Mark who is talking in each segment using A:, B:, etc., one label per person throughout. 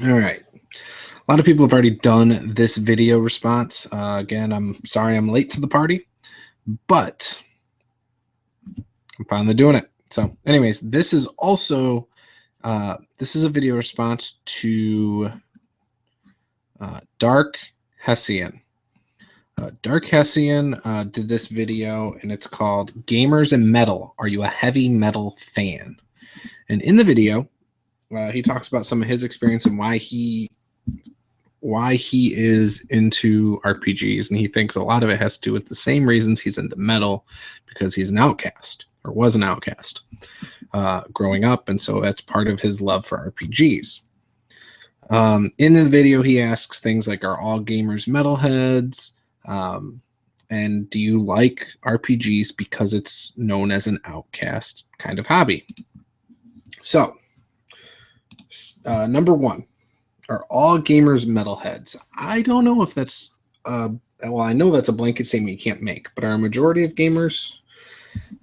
A: All right. A lot of people have already done this video response. Again, I'm sorry I'm late to the party, but I'm finally doing it. So anyways, this is also, this is a video response to Darth Hessian. Darth Hessian did this video, and it's called Gamers and Metal. Are you a heavy metal fan? And in the video, he talks about some of his experience and why he is into RPGs, and he thinks a lot of it has to do with the same reasons he's into metal, because he's an outcast, or was an outcast growing up, and so that's part of his love for RPGs. In the video, he asks things like, are all gamers metalheads? And do you like RPGs because it's known as an outcast kind of hobby? So, number one, are all gamers metalheads? I don't know if that's, well, I know that's a blanket statement you can't make, but are a majority of gamers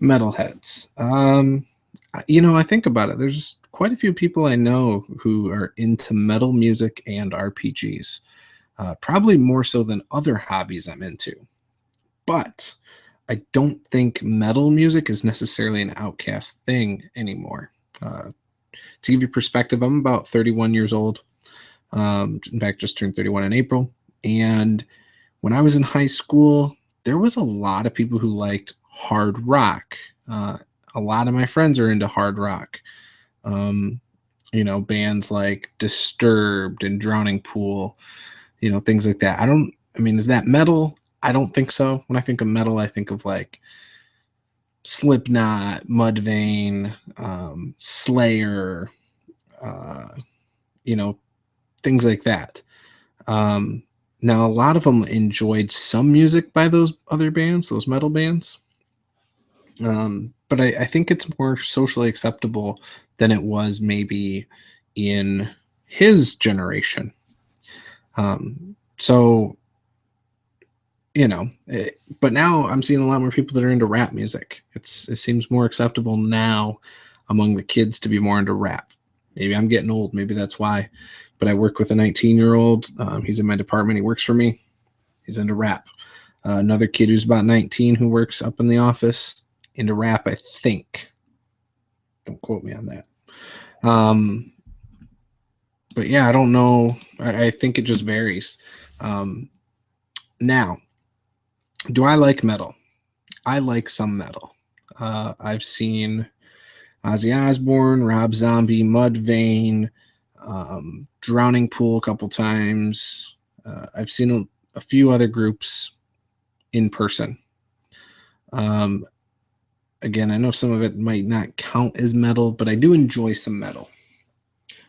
A: metalheads? I think about it. There's quite a few people I know who are into metal music and RPGs, probably more so than other hobbies I'm into. But I don't think metal music is necessarily an outcast thing anymore. To give you perspective, I'm about 31 years old. In fact, just turned 31 in April. And when I was in high school, there was a lot of people who liked hard rock. A lot of my friends are into hard rock. Bands like Disturbed and Drowning Pool, things like that. Is that metal? I don't think so. When I think of metal, I think of like Slipknot, Mudvayne, Slayer, things like that. Now, a lot of them enjoyed some music by those other bands, those metal bands. But I think it's more socially acceptable than it was maybe in his generation. But now I'm seeing a lot more people that are into rap music. It seems more acceptable now among the kids to be more into rap. Maybe I'm getting old. Maybe that's why. But I work with a 19-year-old. He's in my department. He works for me. He's into rap. Another kid who's about 19 who works up in the office, into rap, I think. Don't quote me on that. But yeah, I don't know. I think it just varies. Now, do I like metal? I like some metal. I've seen Ozzy Osbourne, Rob Zombie, Mudvayne, Drowning Pool a couple times. I've seen a few other groups in person. Again, I know some of it might not count as metal, but I do enjoy some metal.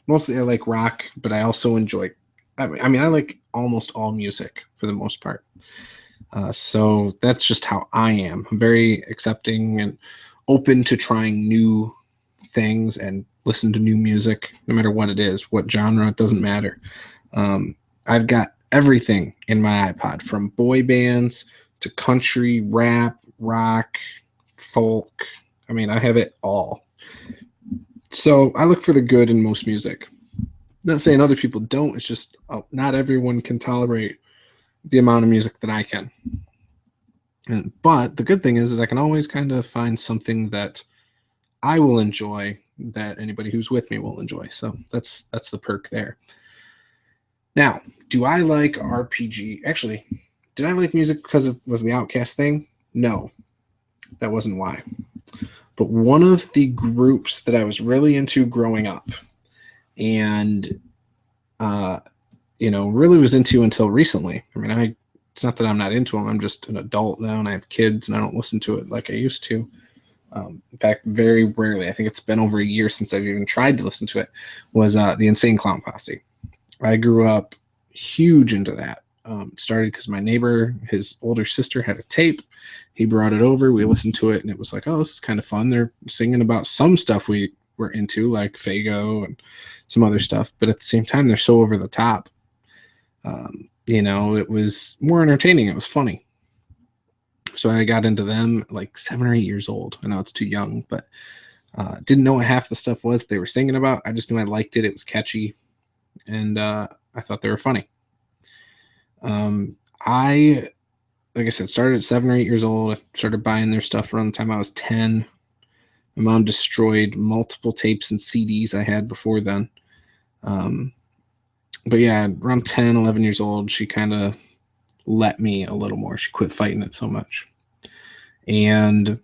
A: Mostly I like rock, but I also enjoy, I like almost all music for the most part. So that's just how I am. I'm very accepting and open to trying new things and listen to new music, no matter what it is, what genre, it doesn't matter. I've got everything in my iPod, from boy bands to country, rap, rock, folk. I have it all. So I look for the good in most music. Not saying other people don't. It's just not everyone can tolerate the amount of music that I can. But the good thing is I can always kind of find something that I will enjoy that anybody who's with me will enjoy. So that's the perk there. Now, do I like RPG? Actually, did I like music because it was the outcast thing? No, that wasn't why. But one of the groups that I was really into growing up and, really was into until recently. It's not that I'm not into them. I'm just an adult now and I have kids and I don't listen to it like I used to. In fact, very rarely. I think it's been over a year since I've even tried to listen to it, was the Insane Clown Posse. I grew up huge into that. It started because my neighbor, his older sister, had a tape. He brought it over. We listened to it, and it was like, oh, this is kind of fun. They're singing about some stuff we were into, like Fago and some other stuff. But at the same time, they're so over the top. It was more entertaining. It was funny. So I got into them like 7 or 8 years old. I know it's too young, but didn't know what half the stuff was they were singing about. I just knew I liked it. It was catchy. and I thought they were funny. I, like I said, started at 7 or 8 years old. I started buying their stuff around the time I was 10. My mom destroyed multiple tapes and CDs I had before then. But yeah, around 10, 11 years old, she kind of let me a little more. She quit fighting it so much. And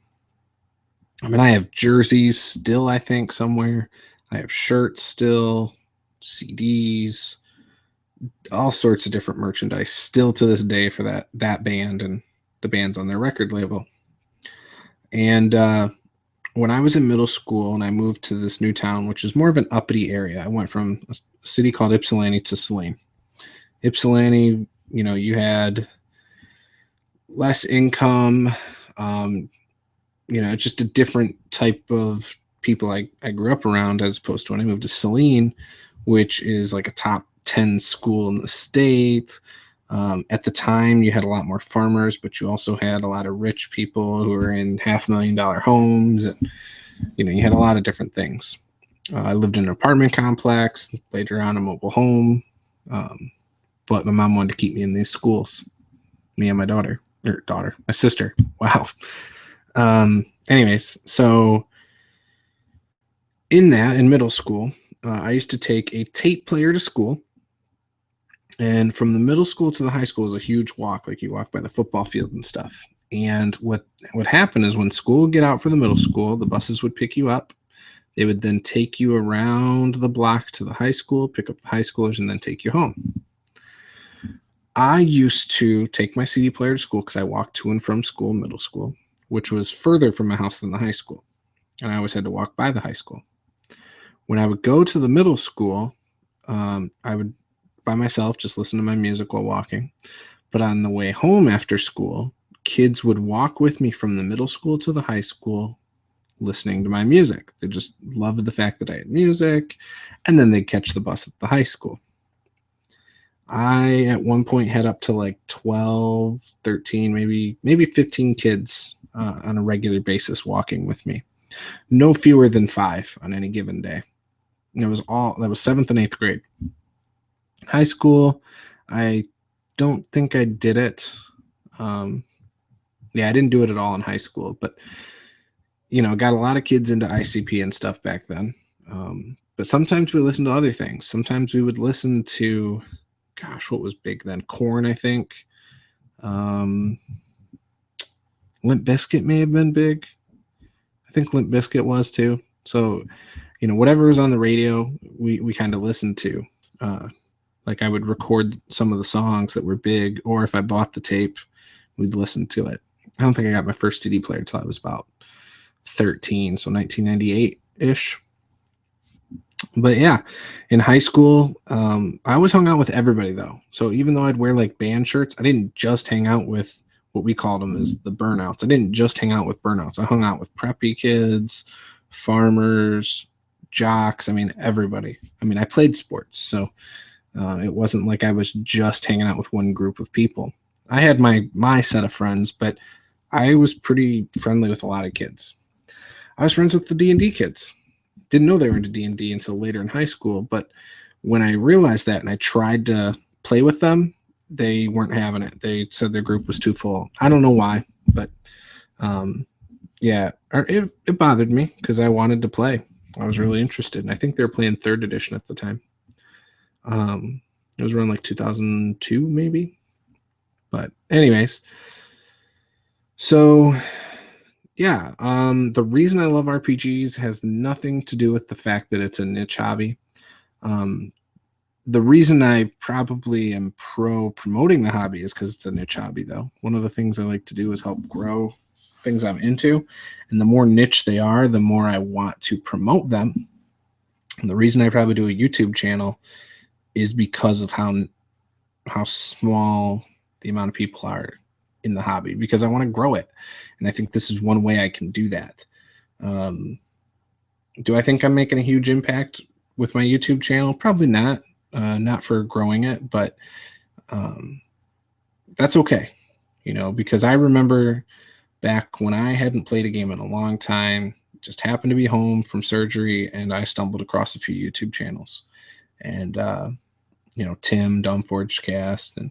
A: I mean, I have jerseys still, I think, somewhere. I have shirts still, CDs, all sorts of different merchandise still to this day for that band and the bands on their record label. And when I was in middle school and I moved to this new town, which is more of an uppity area, I went from a city called Ypsilanti to Saline. Ypsilanti, you had less income. It's just a different type of people I grew up around, as opposed to when I moved to Saline, which is like a top 10 school in the state. At the time, you had a lot more farmers, but you also had a lot of rich people who were in $500,000 homes, and you had a lot of different things. I lived in an apartment complex, later on a mobile home, but my mom wanted to keep me in these schools, me and my my sister. Wow. Anyways, so in middle school, I used to take a tape player to school. And from the middle school to the high school is a huge walk. Like, you walk by the football field and stuff. And what would happen is when school would get out for the middle school, the buses would pick you up. They would then take you around the block to the high school, pick up the high schoolers, and then take you home. I used to take my CD player to school because I walked to and from school, middle school, which was further from my house than the high school. And I always had to walk by the high school. When I would go to the middle school, I would by myself just listen to my music while walking. But on the way home after school, kids would walk with me from the middle school to the high school listening to my music. They just loved the fact that I had music, and then they'd catch the bus at the high school. I, at one point, had up to like 12, 13, maybe 15 kids on a regular basis walking with me. No fewer than 5 on any given day. And that was 7th and 8th grade. High school, I don't think I did it. I didn't do it at all in high school, but got a lot of kids into ICP and stuff back then. But sometimes we listened to other things. Sometimes we would listen to, what was big then? Korn, I think. Limp Bizkit may have been big. I think Limp Bizkit was too. So, whatever was on the radio, we kind of listened to. Like, I would record some of the songs that were big, or if I bought the tape, we'd listen to it. I don't think I got my first CD player until I was about 13, so 1998-ish. But yeah, in high school, I always hung out with everybody, though. So even though I'd wear like band shirts, I didn't just hang out with what we called them as the burnouts. I didn't just hang out with burnouts. I hung out with preppy kids, farmers, jocks. I mean, everybody. I mean, I played sports, so it wasn't like I was just hanging out with one group of people. I had my set of friends, but I was pretty friendly with a lot of kids. I was friends with the D&D kids. Didn't know they were into D&D until later in high school, but when I realized that and I tried to play with them, they weren't having it. They said their group was too full. I don't know why, but it bothered me because I wanted to play. I was really interested, and I think they were playing 3rd edition at the time. It was around like 2002, maybe. But anyways, so yeah, the reason I love RPGs has nothing to do with the fact that it's a niche hobby. The reason I probably am promoting the hobby is because it's a niche hobby, though. One of the things I like to do is help grow things I'm into, and the more niche they are, the more I want to promote them. And the reason I probably do a YouTube channel is because of how small the amount of people are in the hobby, because I want to grow it. And I think this is one way I can do that. Do I think I'm making a huge impact with my YouTube channel? Probably not. Not for growing it, but that's okay. Because I remember back when I hadn't played a game in a long time, just happened to be home from surgery, and I stumbled across a few YouTube channels. And Tim, Dumbforged Cast, and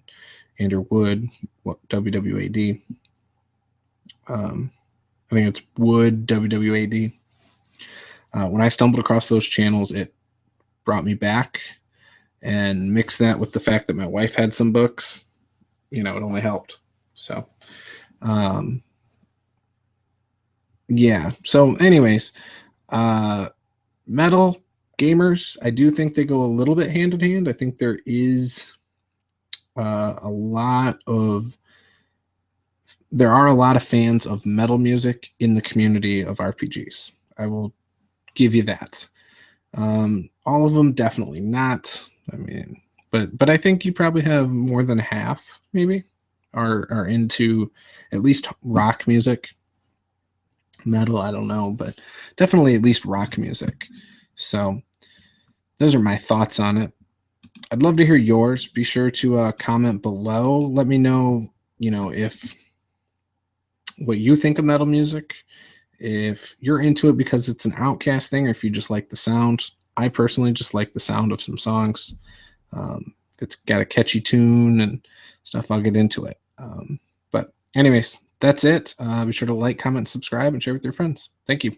A: Andrew Wood, WWAD. I think it's Wood, WWAD. When I stumbled across those channels, it brought me back, and mix that with the fact that my wife had some books, it only helped. So, yeah. So anyways, metal gamers, I do think they go a little bit hand in hand. I think there is there are a lot of fans of metal music in the community of RPGs. I will give you that. All of them definitely not. I mean, but I think you probably have more than half, maybe, are into at least rock music. Metal, I don't know, but definitely at least rock music. So those are my thoughts on it. I'd love to hear yours. Be sure to comment below. Let me know, if what you think of metal music, if you're into it because it's an Outcast thing, or if you just like the sound. I personally just like the sound of some songs. If it's got a catchy tune and stuff, I'll get into it. But anyways, that's it. Be sure to like, comment, subscribe, and share with your friends. Thank you.